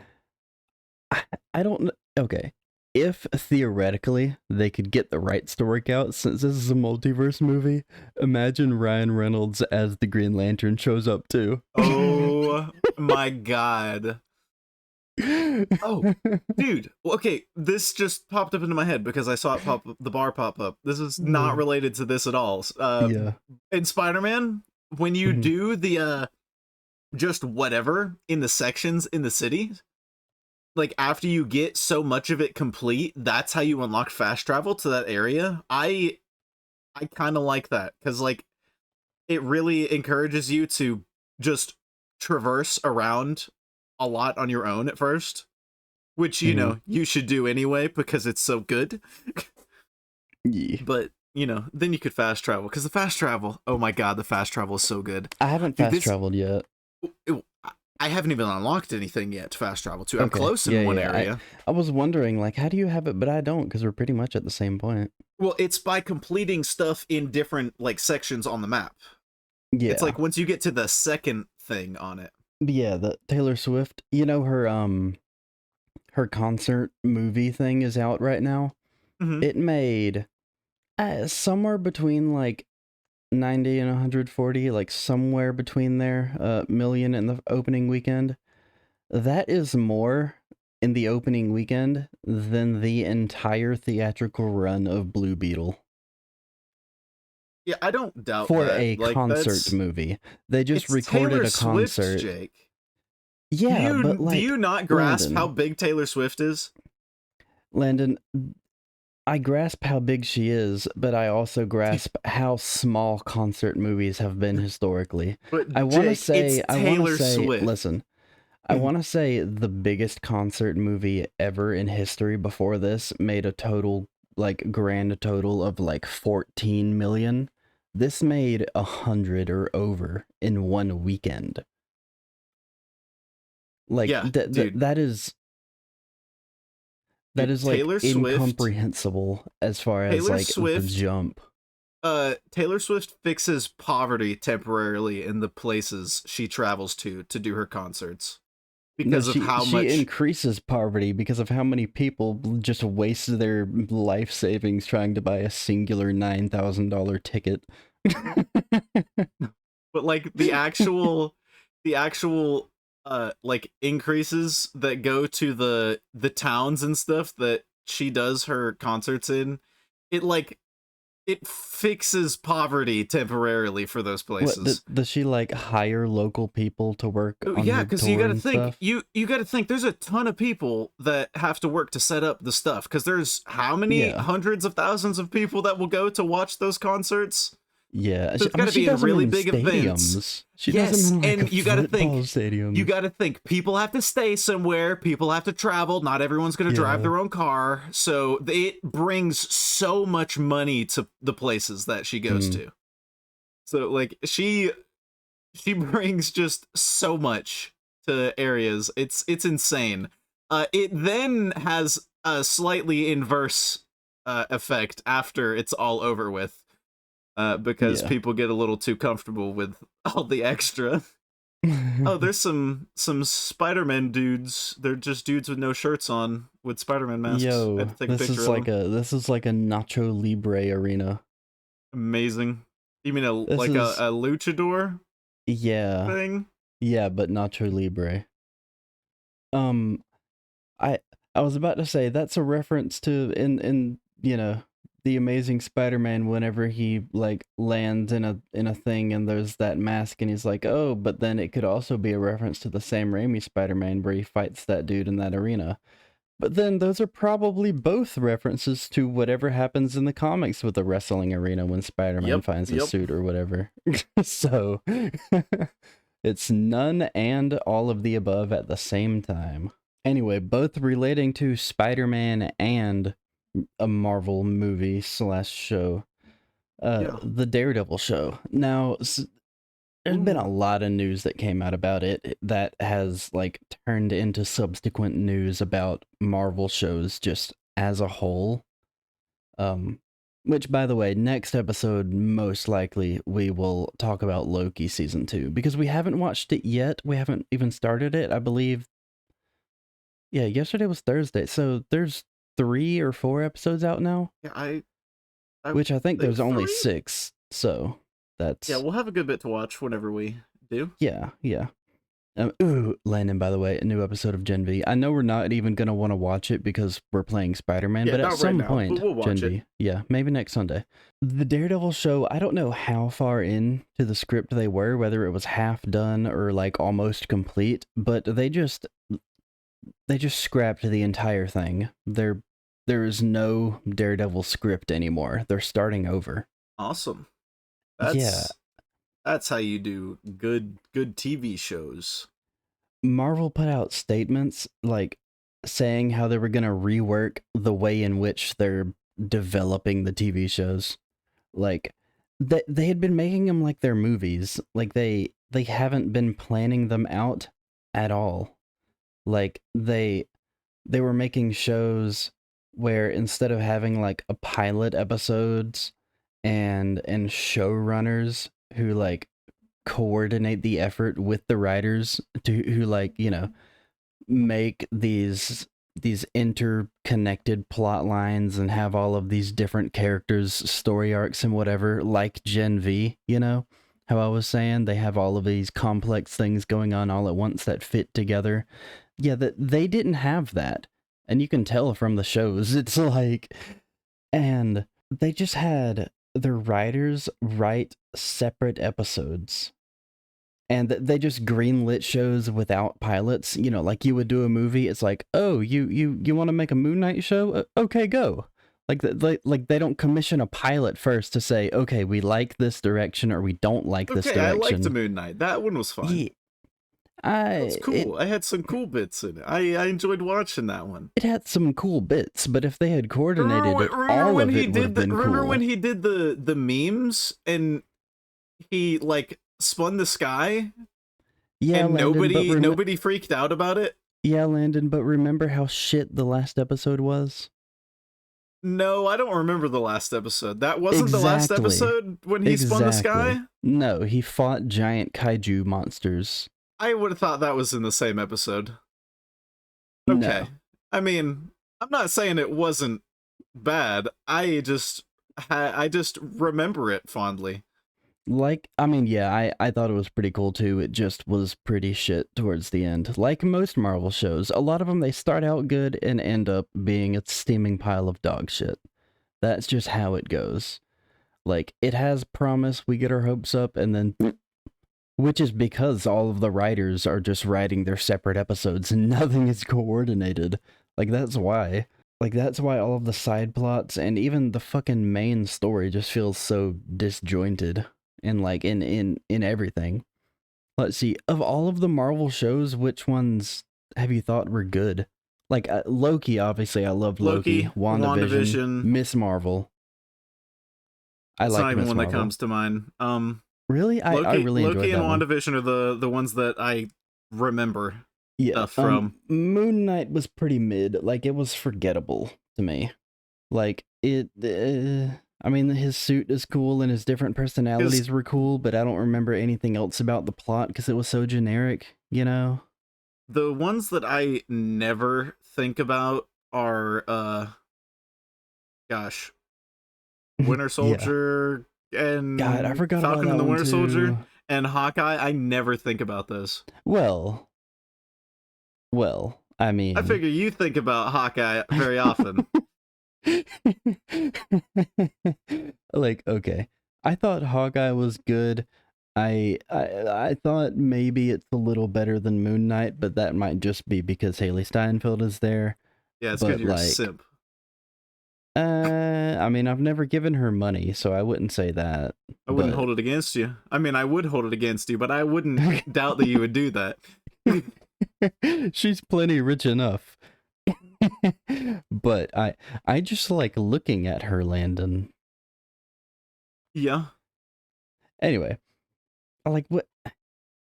I don't. Okay, if theoretically they could get the rights to work out, since this is a multiverse movie, imagine Ryan Reynolds as the Green Lantern shows up too. Oh my god. Oh, dude. Okay, this just popped up into my head because I saw it pop up, the bar pop up. This is not related to this at all. In Spider-Man, when you do the just whatever in the sections in the city, like after you get so much of it complete, that's how you unlock fast travel to that area. I kind of like that because like it really encourages you to just traverse around a lot on your own at first, which you should do anyway because it's so good. But then you could fast travel because the fast travel, oh my god, the fast travel is so good. I haven't fast traveled yet. I haven't even unlocked anything yet to fast travel to. I'm close in one area. I was wondering, like, how do you have it, but I don't, because we're pretty much at the same point. Well, it's by completing stuff in different like sections on the map. Yeah, it's like once you get to the second thing on it. Yeah, the Taylor Swift, her concert movie thing is out right now. It made somewhere between like 90 and 140, like somewhere between there, million in the opening weekend. That is more in the opening weekend than the entire theatrical run of Blue Beetle. Yeah, I don't doubt for that. a concert movie. They just recorded Taylor a concert. Swift, Jake. Yeah, but do you not grasp Landon, how big Taylor Swift is? Landon, I grasp how big she is, but I also grasp how small concert movies have been historically. But I want to say, Swift. Listen, I want to say the biggest concert movie ever in history before this made a total, like, grand total of like 14 million. This made 100 or over in one weekend. Like, that is like Taylor Swift, incomprehensible as far as Taylor like Swift, the jump. Taylor Swift fixes poverty temporarily in the places she travels to do her concerts. Because of how much she increases poverty because of how many people just waste their life savings trying to buy a singular $9,000 ticket. But like the actual like increases that go to the towns and stuff that she does her concerts in, it fixes poverty temporarily for those places. Does she like hire local people to work on yeah, because you gotta think you gotta think there's a ton of people that have to work to set up the stuff, because there's how many hundreds of thousands of people that will go to watch those concerts. Yeah, so it's got to be a really big event. Yes, and you got to think. Stadiums. You got to think. People have to stay somewhere. People have to travel. Not everyone's going to drive their own car. So it brings so much money to the places that she goes to. So like she brings just so much to areas. It's insane. It then has a slightly inverse effect after it's all over with, because Yeah. people get a little too comfortable with all the extra. Oh, there's some Spider-Man dudes. They're just dudes with no shirts on with Spider-Man masks. I had Yo, to take a picture of them. this is like a Nacho Libre arena. Amazing. You mean This is a luchador yeah. thing? Yeah, but Nacho Libre. Um I I was about to say that's a reference to in the Amazing Spider-Man whenever he like lands in a thing and there's that mask and he's like, "Oh," but then it could also be a reference to the Sam Raimi Spider-Man where he fights that dude in that arena. But then those are probably both references to whatever happens in the comics with the wrestling arena when Spider-Man finds his Yep. suit or whatever. So it's none and all of the above at the same time. Anyway, both relating to Spider-Man and a Marvel movie slash show. Yeah. The Daredevil show. Now, there's been a lot of news that came out about it that has like turned into subsequent news about Marvel shows just as a whole. Which, by the way, next episode, most likely we will talk about Loki season 2 because we haven't watched it yet. We haven't even started it. I believe. Yeah, yesterday was Thursday, so there's 3 or 4 episodes out now. Yeah, I which I think there's only 3? 6. So that's Yeah, we'll have a good bit to watch whenever we do. Yeah. Landon, by the way, a new episode of Gen V. I know we're not even going to want to watch it because we're playing Spider-Man, but at some point, we'll watch Gen it. V. Yeah, maybe next Sunday. The Daredevil show, I don't know how far into the script they were, whether it was half done or like almost complete, but they just scrapped the entire thing. There is no Daredevil script anymore. They're starting over. Awesome. That's how you do good TV shows. Marvel put out statements like saying how they were going to rework the way in which they're developing the TV shows. Like they had been making them like their movies. Like they haven't been planning them out at all. Like they were making shows where instead of having like a pilot episodes and showrunners who like coordinate the effort with the writers who like, make these interconnected plot lines and have all of these different characters, story arcs and whatever, like Gen V, how I was saying, they have all of these complex things going on all at once that fit together. Yeah, that they didn't have that. And you can tell from the shows. It's like, and they just had their writers write separate episodes. And they just greenlit shows without pilots, like you would do a movie. It's like, oh, you want to make a Moon Knight show? Okay, go. Like they don't commission a pilot first to say, okay, we like this direction or we don't like this direction. I liked the Moon Knight. That one was fun. Yeah. That's cool. I had some cool bits in it. I enjoyed watching that one. It had some cool bits, but if they had coordinated it, all of it would have been cool. Remember when he did the memes and he like spun the sky? Yeah, and Landon, nobody freaked out about it? Yeah, Landon, but remember how shit the last episode was? No, I don't remember the last episode. That wasn't the last episode when he spun the sky? No, he fought giant kaiju monsters. I would have thought that was in the same episode. Okay. No. I mean, I'm not saying it wasn't bad. I just remember it fondly. Like, I mean, yeah, I thought it was pretty cool too. It just was pretty shit towards the end. Like most Marvel shows, a lot of them, they start out good and end up being a steaming pile of dog shit. That's just how it goes. Like, it has promise, we get our hopes up, and then... Which is because all of the writers are just writing their separate episodes and nothing is coordinated. Like, that's why. Like, that's why all of the side plots and even the fucking main story just feels so disjointed. And, like, in everything. Let's see. Of all of the Marvel shows, which ones have you thought were good? Like, Loki, obviously. I love Loki. WandaVision. Miss Marvel. It's not even one that comes to mind. Really? I really enjoyed Loki that and one. WandaVision are the ones that I remember Yeah, stuff from. Moon Knight was pretty mid. Like, it was forgettable to me. Like, I mean, his suit is cool and his different personalities were cool, but I don't remember anything else about the plot because it was so generic, you know? The ones that I never think about are, gosh, Winter Yeah. Soldier God, I and forgot about Falcon that and the one Winter Soldier too. and Hawkeye. I never think about those. Well, I I mean, figure you think about Hawkeye very often. like, okay, I thought Hawkeye was good. I thought maybe it's a little better than Moon Knight, but that might just be because Haley Steinfeld is there. Yeah, it's because But you're a like, simp. I mean, I've never given her money, so I wouldn't say that. I wouldn't But hold it against you. I mean, I would hold it against you, but I wouldn't doubt that you would do that. she's plenty rich enough. But I just like looking at her, Landon. Yeah. Anyway, like what?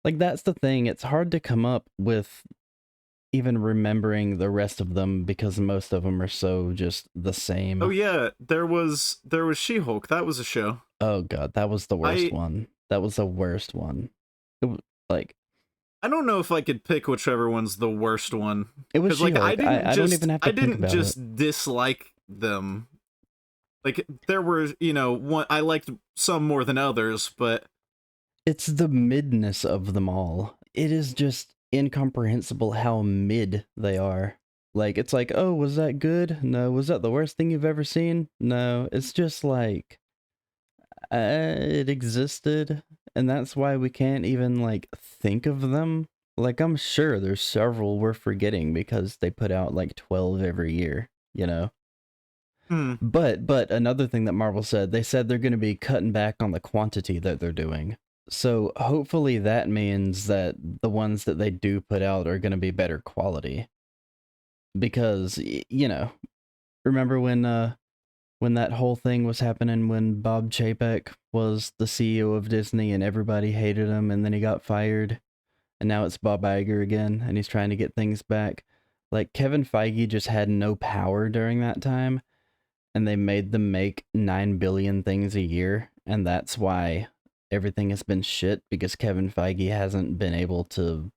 Like that's the thing. It's hard to come up with even remembering the rest of them because most of them are so just the same. Oh yeah, there was She-Hulk. That was a show. Oh god, that was the worst one. That was the worst one. It was like I don't know if I could pick whichever one's the worst one. it was Like She-Hulk. I don't even have to I think didn't about it. just dislike them. Like there were, one I liked some more than others, but It's the midness of them all. It is just incomprehensible how mid they are. Like, it's like, oh, was that good? No. Was that the worst thing you've ever seen? No. It's just like, it existed, and that's why we can't even, like, think of them. Like, I'm sure there's several we're forgetting because they put out, like, 12 every year, you know? But another thing that Marvel said, they said they're going to be cutting back on the quantity that they're doing. So hopefully that means that the ones that they do put out are going to be better quality. Because remember when that whole thing was happening when Bob Chapek was the CEO of Disney and everybody hated him and then he got fired and now it's Bob Iger again and he's trying to get things back. Like Kevin Feige just had no power during that time and they made them make 9 billion things a year and that's why everything has been shit because Kevin Feige hasn't been able to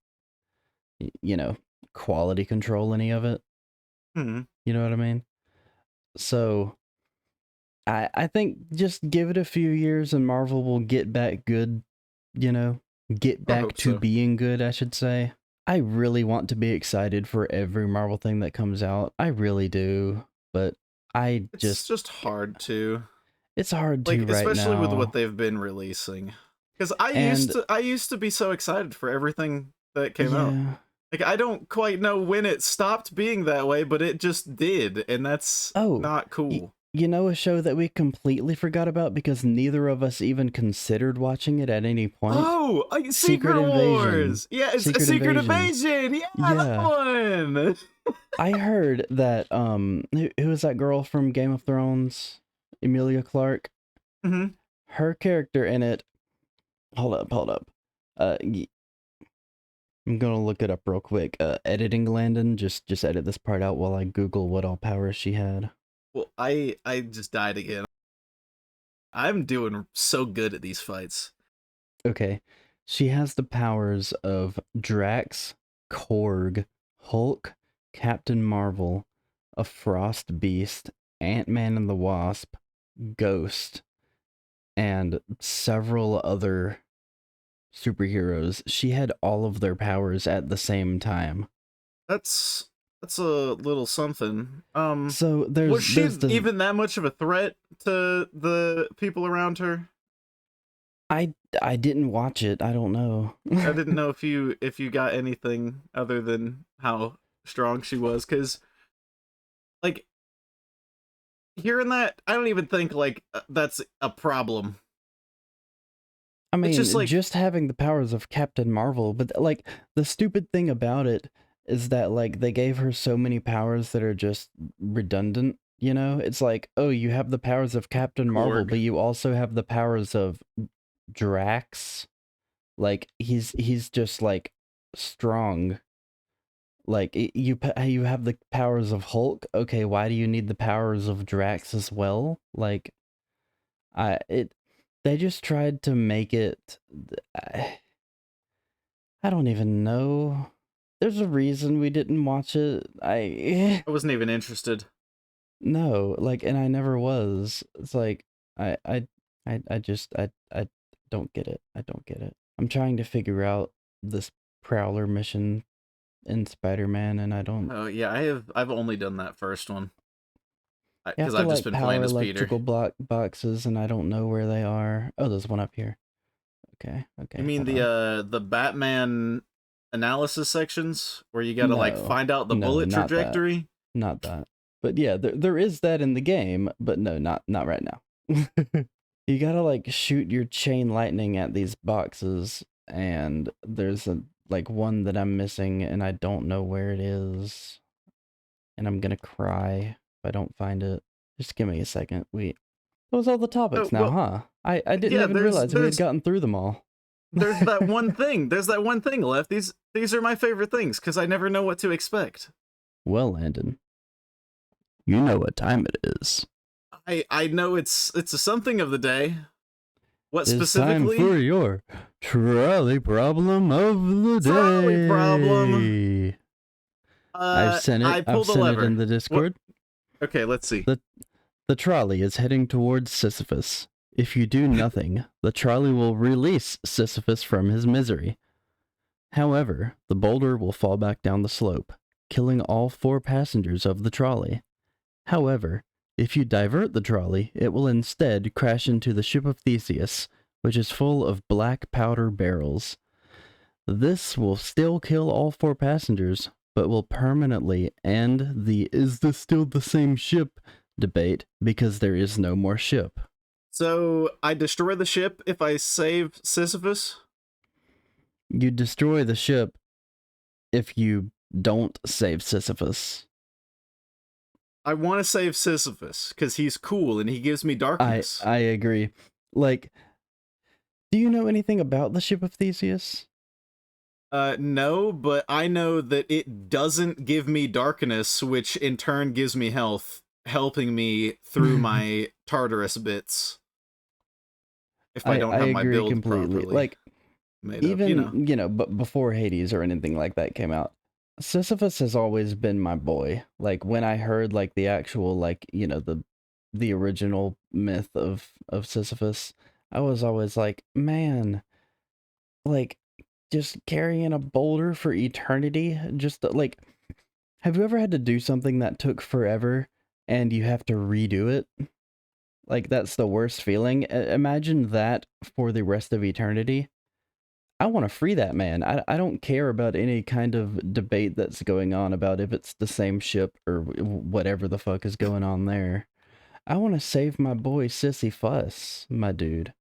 quality control any of it. mm-hmm. You know what I mean? So I think just give it a few years and Marvel will get back good, get I back hope to so. being good, I should say. I really want to be excited for every Marvel thing that comes out. I really do, but It's just hard to. It's hard to Like right especially with what now. they've been releasing. Cuz And I used to be so excited for everything that came out. yeah. Like I don't quite know when it stopped being that way, but it just did, and that's Oh, not cool. you know a show that we completely forgot about because neither of us even considered watching it at any point? Oh, Secret Secret Invasion. Wars. Yeah, it's a Secret Secret Invasion. Invasion. Yeah, that Yeah. one. I heard that who was that girl from Game of Thrones? Emilia Clarke. Mm-hmm. Her character in it. Hold up. I'm gonna look it up real quick. Editing Landon, just edit this part out while I Google what all powers she had. Well, I just died again. I'm doing so good at these fights. Okay, she has the powers of Drax, Korg, Hulk, Captain Marvel, a Frost Beast, Ant-Man and the Wasp, Ghost, and several other superheroes. She had all of their powers at the same time. That's a little something. So Was she there's the even that much of a threat to the people around her? I didn't watch it. I don't know. I didn't know if you got anything other than how strong she was, because like hearing that, I don't even think like that's a problem. I mean, It's just like just having the powers of Captain Marvel, but like the stupid thing about it is that like they gave her so many powers that are just redundant, you know? It's like, "Oh, you have the powers of Captain Marvel, but Korg. you also have the powers of Drax." Like he's just like strong. Like you have the powers of Hulk. Okay, why do you need the powers of Drax as well? Like they just tried to make it. I don't even know. There's a reason we didn't watch it. I wasn't even interested. No, like, and I never was. It's like I don't get it. I don't get it. I'm trying to figure out this Prowler mission in Spider-Man, and I don't. Oh yeah, I've only done that first one You have because to I've just like been power playing as Peter. electrical block boxes, and I don't know where they are. Oh, there's one up here. Okay, You okay. mean Hold on. the Batman analysis sections where you gotta like No, find out the no, bullet not that. trajectory? Not that. But yeah, there is that in the game, but no, not right now. You gotta like shoot your chain lightning at these boxes, and there's a like one that I'm missing, and I don't know where it is, and I'm gonna cry if I don't find it. Just give me a second. Those are all the Oh topics now, well, huh? I didn't yeah. even realize we had gotten through them all. There's that one thing. There's that one thing left. These are my favorite things because I never know what to expect. Well, Landon, you know what time it is. I know it's a something of the day. What It's specifically? time for your trolley problem of the day. Trolley problem. I've sent it. I pulled the I've sent lever. it in the Discord. What? Okay, let's see. The trolley is heading towards Sisyphus. If you do nothing, the trolley will release Sisyphus from his misery. However, the boulder will fall back down the slope, killing all 4 passengers of the trolley. However, if you divert the trolley, it will instead crash into the ship of Theseus, which is full of black powder barrels. This will still kill all 4 passengers, but will permanently end the "is this still the same ship" debate because there is no more ship. So I destroy the ship if I save Sisyphus? You destroy the ship if you don't save Sisyphus. I want to save Sisyphus because he's cool and he gives me darkness. I agree. Like, do you know anything about the ship of Theseus? No, but I know that it doesn't give me darkness, which in turn gives me health, helping me through my Tartarus bits. If I don't have my agree build completely. properly Like, made even, up, you know, but before Hades or anything like that came out, Sisyphus has always been my boy. Like, when I heard, like, the actual, like, you know, the original myth of Sisyphus, I was always like, man, like, just carrying a boulder for eternity, just like, have you ever had to do something that took forever and you have to redo it? Like, that's the worst feeling. Imagine that for the rest of eternity. I want to free that man. I don't care about any kind of debate that's going on about if it's the same ship or whatever the fuck is going on there. I want to save my boy Sissy Fuss, my dude.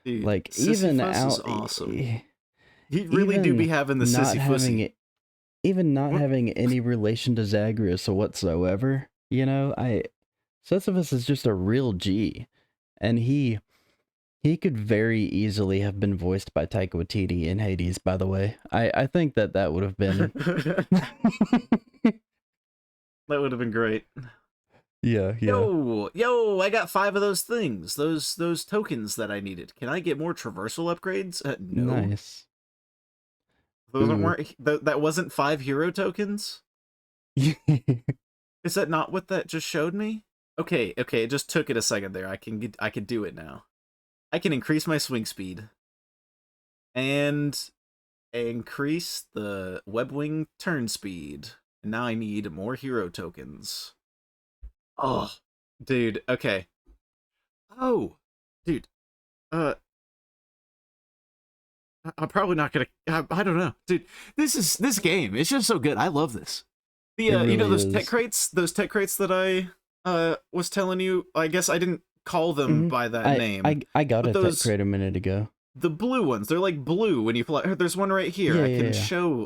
Dude, Like, even Sisyphus is out, awesome. He really do be even having the not sissy having fussy. it, even not What? having any relation to Zagreus whatsoever. You know, Sisyphus is just a real G, and he could very easily have been voiced by Taika Waititi in Hades. By the way, I think that would have been. That would have been great. Yeah. Yo, I got 5 of those things. Those tokens that I needed. Can I get more traversal upgrades? No. Nice. Those Ooh. weren't that wasn't 5 hero tokens? Is that not what that just showed me? Okay, it just took it a second there. I can do it now. I can increase my swing speed. And increase the webwing turn speed. And now I need more hero tokens. Oh, dude, okay. Oh, dude. I'm probably not gonna. I don't know, dude. This game. It's just so good. I love this. The It you know really those is. those tech crates that I was telling you. I guess I didn't call them by that name. I got but a tech crate a minute ago. The blue ones. They're like blue when you pull out. There's one right here. Yeah,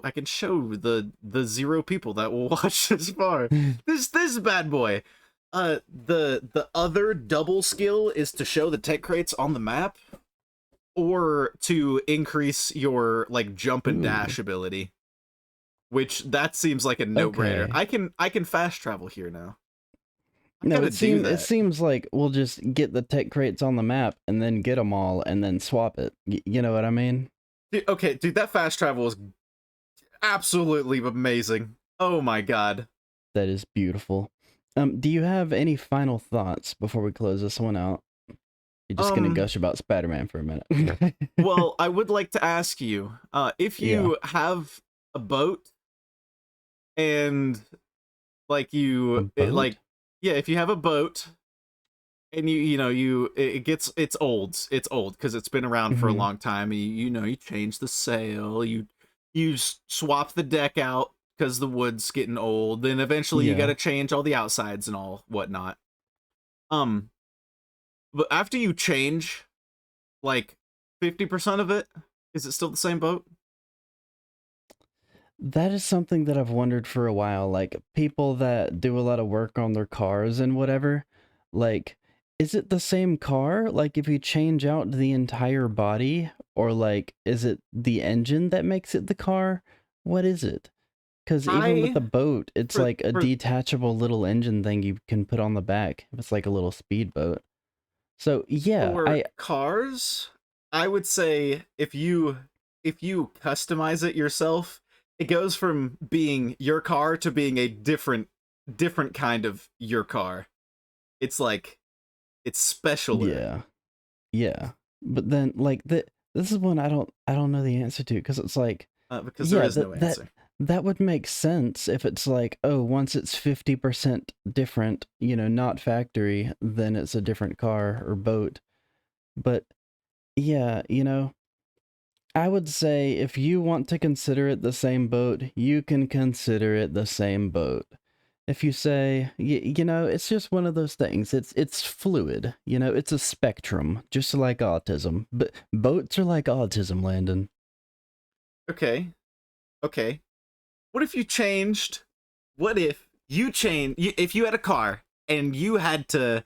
I can show the 0 people that will watch this far. This bad boy. The other double skill is to show the tech crates on the map, or to increase your like jump and dash ability. which that seems like a no-brainer. Okay. I can fast travel here now. I No, gotta it do seems it that. seems like we'll just get the tech crates on the map and then get them all and then swap it. You know what I mean? Dude, okay, dude, that fast travel is absolutely amazing. Oh my god. That is beautiful. Do you have any final thoughts before we close this one out? You're just gonna Um, gush about Spider-Man for a minute. well, I would like to ask you, if Yeah. you have a boat and like A boat? yeah, if you have a boat and you know it gets it's old because it's been around for a Hmm. long time. You know you change the sail, you swap the deck out because the wood's getting old. Then eventually you got Yeah. to change all the outsides and all whatnot. Um, but after you change like 50% of it, is it still the same boat? That is something that I've wondered for a while. Like people that do a lot of work on their cars and whatever, like, is it the same car? Like if you change out the entire body, or like, is it the engine that makes it the car? What is it? Because even with I the boat, it's like a for detachable little engine thing you can put on the back. It's like a little speedboat. So yeah, for cars, I would say if you customize it yourself, it goes from being your car to being a different kind of your car. It's like it's specialer yeah, yeah. But then like this is one I don't know the answer to, because it's like, because there yeah, is no answer. that would make sense if it's like, oh, once it's 50% different, not factory, then it's a different car or boat. But yeah, I would say if you want to consider it the same boat, you can consider it the same boat. If you say, it's just one of those things. It's fluid. It's a spectrum, just like autism. But boats are like autism, Landon. Okay, okay. What if you changed? What if you if you had a car and you had to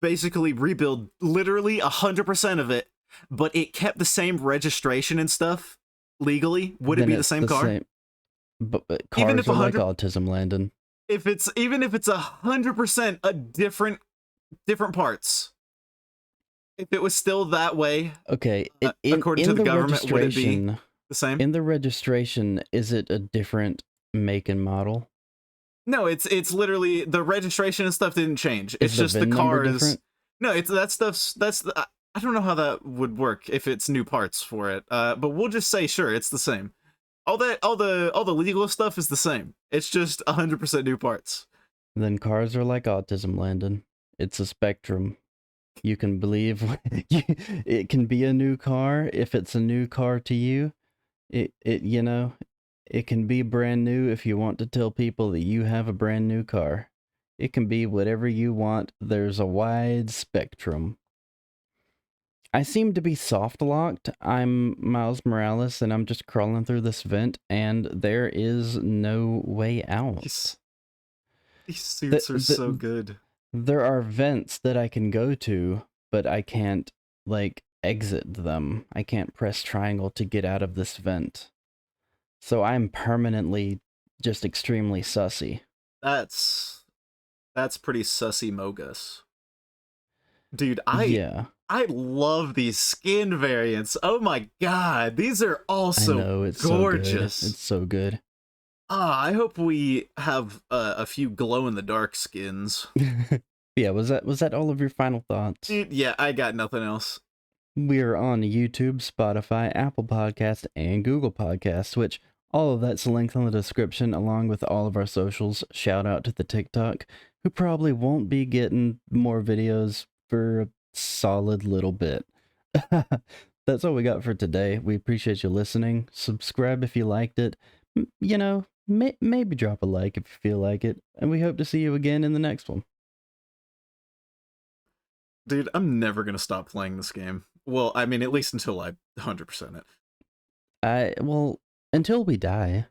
basically rebuild literally 100% of it, but it kept the same registration and stuff legally? Would it Then be the it's same the car? same. But Even cars if are like 100, autism, Landon. if it's even if it's 100% a different parts, if it was still that way, Okay, in according to in the the government, would it be registration, the same? in the registration, is it a different make and model? No, it's literally the registration and stuff didn't change. Is It's the just the VIN number car is different? no, it's that stuff's I don't know how that would work if it's new parts for it. But we'll just say sure, it's the same. All the legal stuff is the same. It's just 100% new parts. Then cars are like autism, Landon. It's a spectrum. You can believe it can be a new car if it's a new car to you. It can be brand new if you want to tell people that you have a brand new car. It can be whatever you want. There's a wide spectrum. I seem to be soft locked. I'm Miles Morales and I'm just crawling through this vent and there is no way out. These these The, suits are so the, good. there are vents that I can go to, but I can't, like, exit them. I can't press triangle to get out of this vent. So I'm permanently just extremely sussy. That's that's pretty sussy mogus. Dude, Yeah, I love these skin variants. Oh my god, these are all I so know, it's so good. gorgeous. It's so good. Ah, I hope we have a few glow in the dark skins. Yeah, was that all of your final thoughts? Dude, yeah, I got nothing else. We're on YouTube, Spotify, Apple Podcast, and Google Podcasts, which all of that's linked in the description along with all of our socials. Shout out to the TikTok, who probably won't be getting more videos for a solid little bit. That's all we got for today. We appreciate you listening. Subscribe if you liked it. Maybe drop a like if you feel like it. And we hope to see you again in the next one. Dude, I'm never gonna stop playing this game. Well, I mean, at least until I 100% it. Well, until we die.